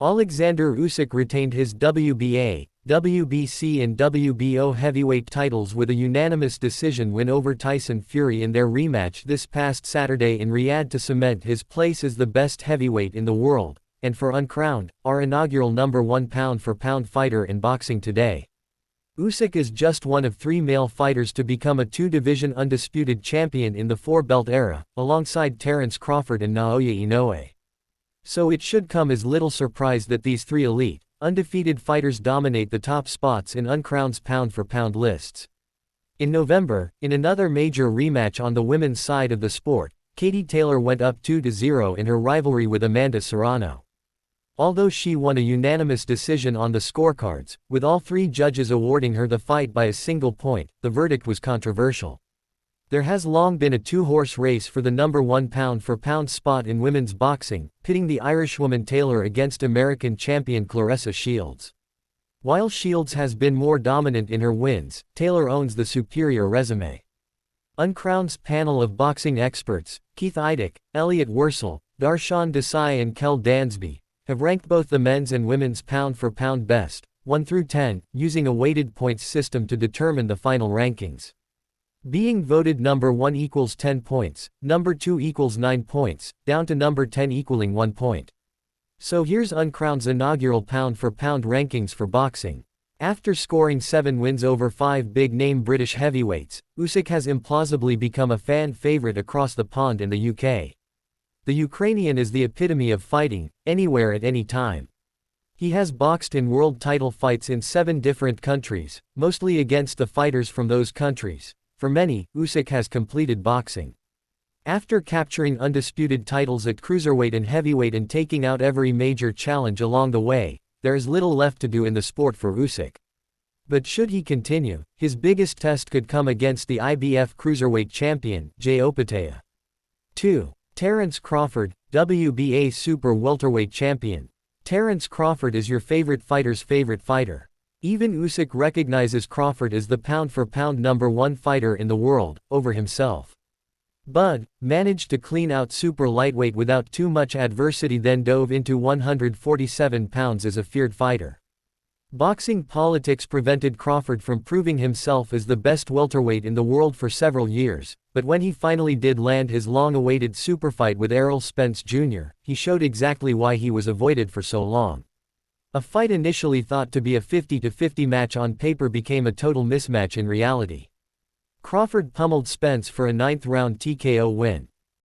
Oleksandr Usyk retained his WBA, WBC and WBO heavyweight titles with a unanimous decision win over Tyson Fury in their rematch this past Saturday in Riyadh to cement his place as the best heavyweight in the world, and for Uncrowned, our inaugural #1 pound-for-pound fighter in boxing today. Usyk is just one of 3 male fighters to become a 2-division undisputed champion in the 4-belt era, alongside Terence Crawford and Naoya Inoue. So it should come as little surprise that these 3 elite, undefeated fighters dominate the top spots in Uncrowned's pound-for-pound lists. In November, in another major rematch on the women's side of the sport, Katie Taylor went up 2-0 in her rivalry with Amanda Serrano. Although she won a unanimous decision on the scorecards, with all 3 judges awarding her the fight by a single point, the verdict was controversial. There has long been a 2-horse race for the #1 pound-for-pound spot in women's boxing, pitting the Irishwoman Taylor against American champion Claressa Shields. While Shields has been more dominant in her wins, Taylor owns the superior resume. Uncrowned's panel of boxing experts, Keith Idec, Elliot Wursel, Darshan Desai and Kel Dansby, have ranked both the men's and women's pound-for-pound best, 1 through 10, using a weighted points system to determine the final rankings. Being voted #1 equals 10 points, #2 equals 9 points, down to #10 equaling 1 point. So here's Uncrowned's inaugural pound-for-pound rankings for boxing. After scoring 7 wins over 5 big-name British heavyweights, Usyk has implausibly become a fan favorite across the pond in the UK. The Ukrainian is the epitome of fighting, anywhere at any time. He has boxed in world title fights in 7 different countries, mostly against the fighters from those countries. For many, Usyk has completed boxing. After capturing undisputed titles at cruiserweight and heavyweight and taking out every major challenge along the way, there is little left to do in the sport for Usyk. But should he continue, his biggest test could come against the IBF cruiserweight champion, Jay Opetaia. 2. Terence Crawford, WBA super welterweight champion. Terence Crawford is your favorite fighter's favorite fighter. Even Usyk recognizes Crawford as the pound-for-pound #1 fighter in the world, over himself. Bud managed to clean out super lightweight without too much adversity, then dove into 147 pounds as a feared fighter. Boxing politics prevented Crawford from proving himself as the best welterweight in the world for several years, but when he finally did land his long-awaited superfight with Errol Spence Jr., he showed exactly why he was avoided for so long. A fight initially thought to be a 50-50 match on paper became a total mismatch in reality. Crawford pummeled Spence for a 9th-round TKO win.